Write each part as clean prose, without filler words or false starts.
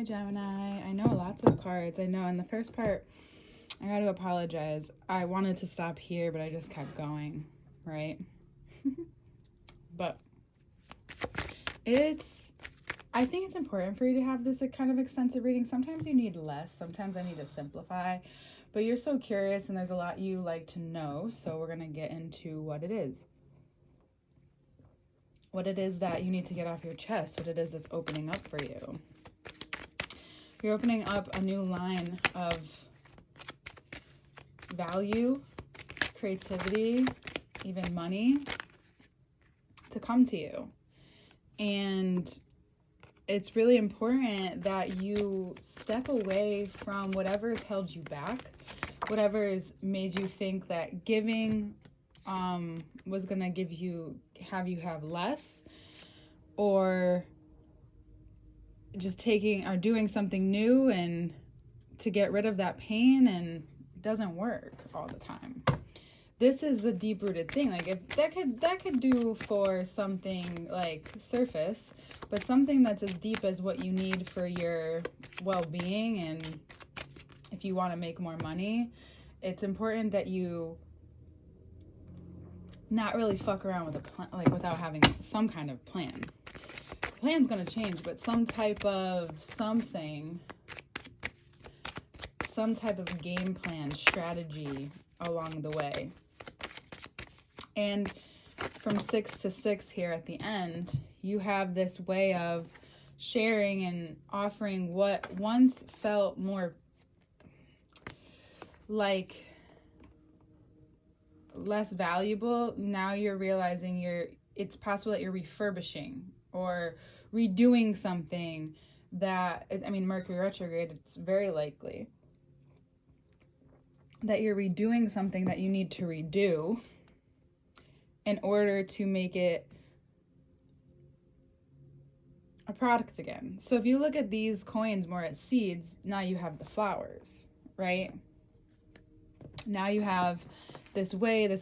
Gemini. I know lots of cards. I know in the first part, I got to apologize. I wanted to stop here, but I just kept going, right? But I think it's important for you to have this kind of extensive reading. Sometimes you need less. Sometimes I need to simplify. But you're so curious and there's a lot you like to know. So we're going to get into what it is. What it is that you need to get off your chest. What it is that's opening up for you. You're opening up a new line of value, creativity, even money to come to you. And it's really important that you step away from whatever has held you back, whatever has made you think that giving was going to have you have less, or just taking or doing something new and to get rid of that pain, and it doesn't work all the time. This is a deep-rooted thing. Like, if that could do for something like surface, but something that's as deep as what you need for your well-being, and if you want to make more money, it's important that you not really fuck around with a plan, like without having some kind of plan. The plan's gonna change, but some type of game plan, strategy along the way. And from 6 to 6 here at the end, you have this way of sharing and offering what once felt more like less valuable. Now you're realizing it's possible that you're refurbishing or redoing something that, I mean, Mercury retrograde, it's very likely that you're redoing something that you need to redo in order to make it a product again. So if you look at these coins more as seeds, now you have the flowers, right? Now you have this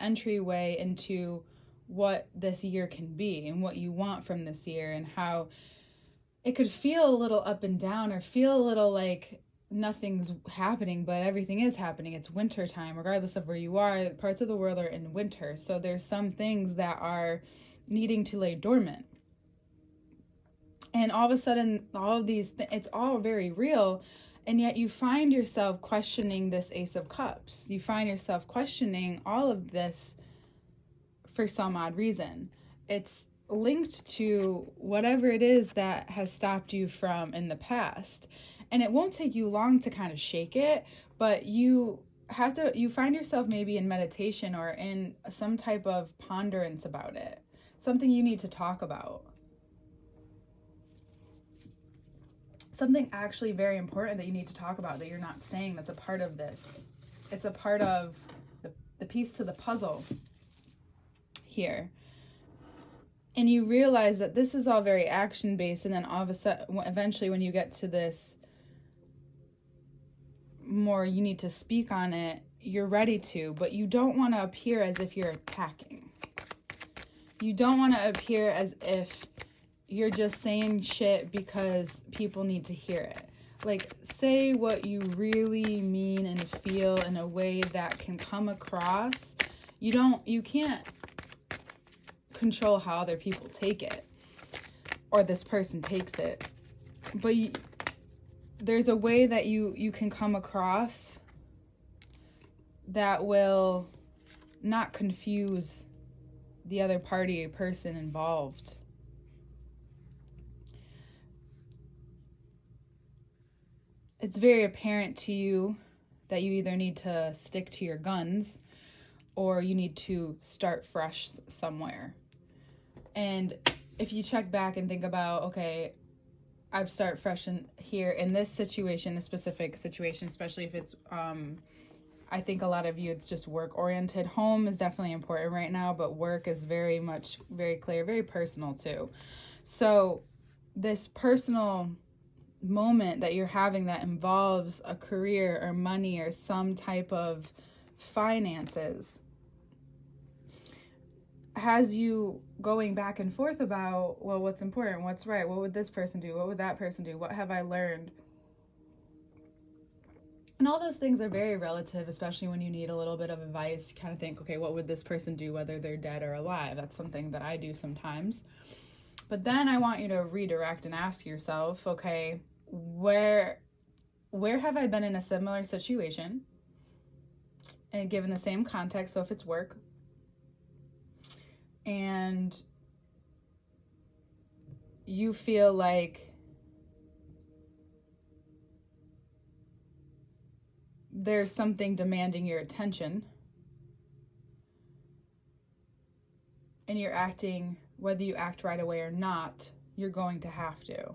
entryway into what this year can be and what you want from this year, and how it could feel a little up and down or feel a little like nothing's happening, but everything is happening. It's winter time, regardless of where you are. Parts of the world are in winter, so there's some things that are needing to lay dormant, and all of a sudden all of these it's all very real. And yet you find yourself questioning this Ace of Cups. You find yourself questioning all of this for some odd reason. It's linked to whatever it is that has stopped you from in the past. And it won't take you long to kind of shake it, but you find yourself maybe in meditation or in some type of ponderance about it. Something you need to talk about. Something actually very important that you need to talk about that you're not saying, that's a part of this. It's a part of the piece to the puzzle here. And you realize that this is all very action-based, and then all of a sudden, eventually when you get to this more, you need to speak on it, you're ready to, but you don't want to appear as if you're attacking. You don't want to appear as if you're just saying shit because people need to hear it. Like, say what you really mean and feel in a way that can come across. You can't control how other people take it, or this person takes it. But there's a way that you can come across that will not confuse the other party or person involved. It's very apparent to you that you either need to stick to your guns or you need to start fresh somewhere. And if you check back and think about, okay, I've start fresh in this situation, this specific situation, especially if it's, I think a lot of you, it's just work oriented. Home is definitely important right now, but work is very clear, very personal too. So this personal moment that you're having that involves a career or money or some type of finances has you going back and forth about, well, what's important, what's right, what would this person do, what would that person do, what have I learned, And all those things are very relative, especially when you need a little bit of advice. You kind of think, okay, what would this person do whether they're dead or alive? That's something that I do sometimes. But then I want you to redirect and ask yourself, okay, where have I been in a similar situation? And given the same context, so if it's work, and you feel like there's something demanding your attention, and you're acting, whether you act right away or not, you're going to have to.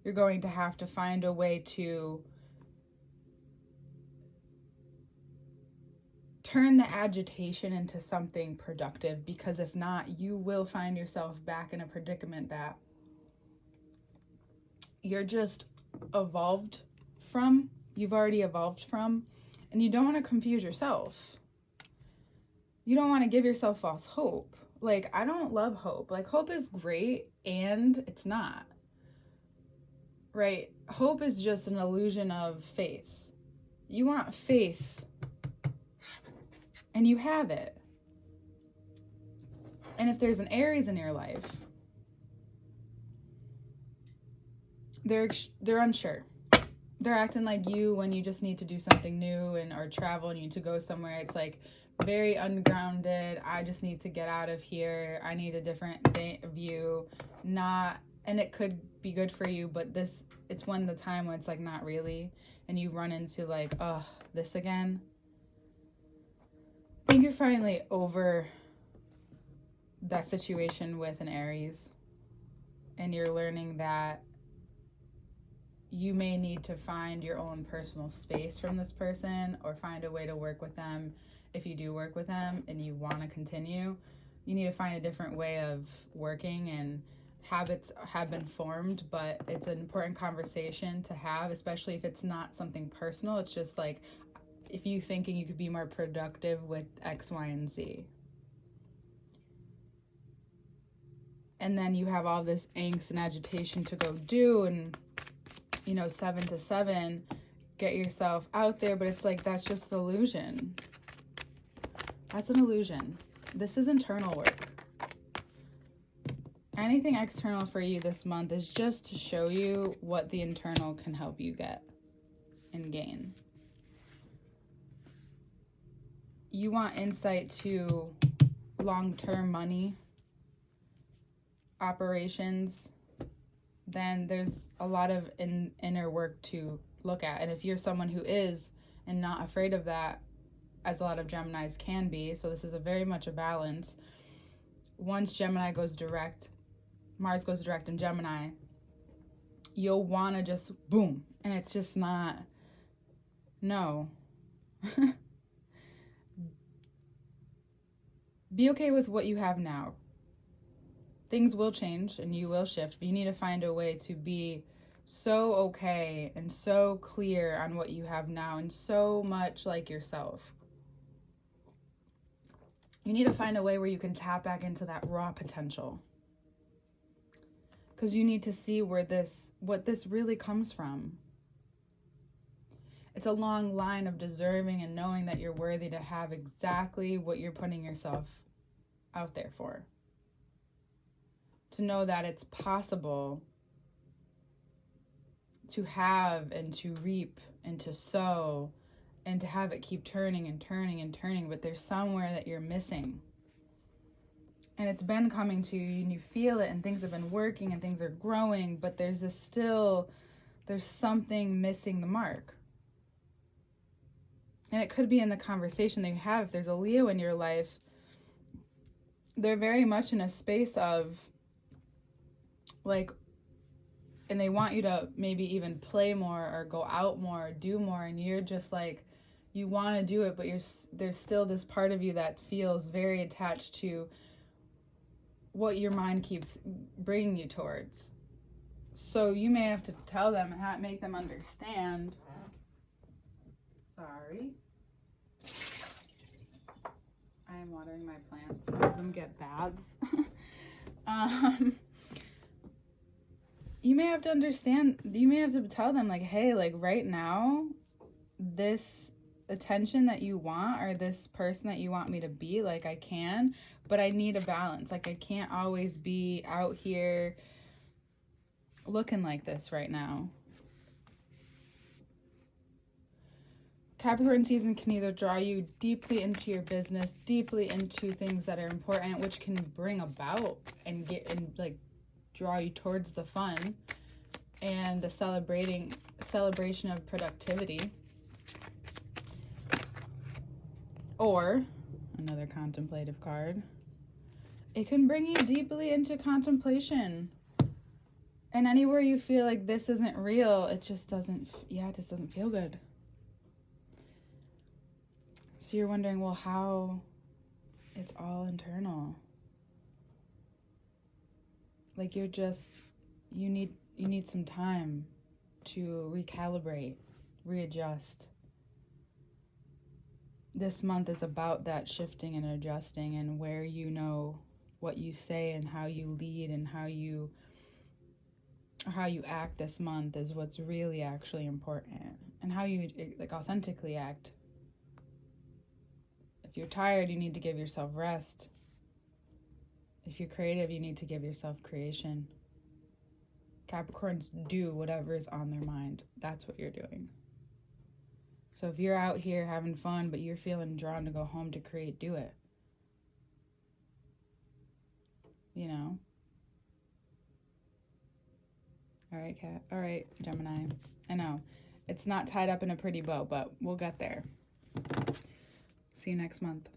You're going to have to find a way to turn the agitation into something productive, because if not, you will find yourself back in a predicament that you're just you've already evolved from, and you don't want to confuse yourself. You don't want to give yourself false hope. Like, I don't love hope. Like, hope is great, and it's not. Right? Hope is just an illusion of faith. You want faith, and you have it. And if there's an Aries in your life, they're unsure. They're acting like you when you just need to do something new or travel and you need to go somewhere. It's like very ungrounded. I just need to get out of here. I need a different view. And it could be good for you, but it's one of the time when it's like not really, and you run into like, oh, this again. I think you're finally over that situation with an Aries, and you're learning that you may need to find your own personal space from this person, or find a way to work with them. If you do work with them and you want to continue, you need to find a different way of working, and habits have been formed, but it's an important conversation to have, especially if it's not something personal. It's just like, if you thinking you could be more productive with X, Y, and Z. And then you have all this angst and agitation to go do, and 7 to 7, get yourself out there, but it's like, that's just an illusion. That's an illusion. This is internal work. Anything external for you this month is just to show you what the internal can help you get and gain. You want insight to long-term money operations, then there's a lot of inner work to look at. And if you're someone who is and not afraid of that, as a lot of Geminis can be, so this is very much a balance. Once Gemini goes direct, Mars goes direct in Gemini, you'll want to just boom, and it's just not, no. Be okay with what you have now. Things will change and you will shift, but you need to find a way to be so okay and so clear on what you have now, and so much like yourself. You need to find a way where you can tap back into that raw potential, because you need to see what this really comes from. It's a long line of deserving and knowing that you're worthy to have exactly what you're putting yourself out there for. To know that it's possible to have and to reap and to sow and to have it keep turning and turning and turning, but there's somewhere that you're missing. And it's been coming to you, and you feel it, and things have been working and things are growing, but there's something missing the mark. And it could be in the conversation that you have. If there's a Leo in your life, they're very much in a space of like, and they want you to maybe even play more or go out more or do more, and you're just like, you want to do it, but there's still this part of you that feels very attached to what your mind keeps bringing you towards. So you may have to tell them and make them understand. Sorry. I am watering my plants. Some of them get baths. You may have to understand, you may have to tell them like, hey, like right now, this attention that you want, or this person that you want me to be, like I can, but I need a balance. Like I can't always be out here looking like this right now. Capricorn season can either draw you deeply into your business, deeply into things that are important, which can bring about and draw you towards the fun and the celebration of productivity. Or another contemplative card. It can bring you deeply into contemplation. And anywhere you feel like this isn't real, it just doesn't feel good. So you're wondering, well, how? It's all internal. Like you need some time to recalibrate, readjust. This month is about that shifting and adjusting, and where you know what you say and how you lead and how you act this month is what's really actually important, and how you authentically act. If you're tired, you need to give yourself rest. If you're creative, you need to give yourself creation. Capricorns do whatever is on their mind. That's what you're doing. So if you're out here having fun, but you're feeling drawn to go home to create, do it. You know? All right, Cat. All right, Gemini. I know. It's not tied up in a pretty bow, but we'll get there. See you next month.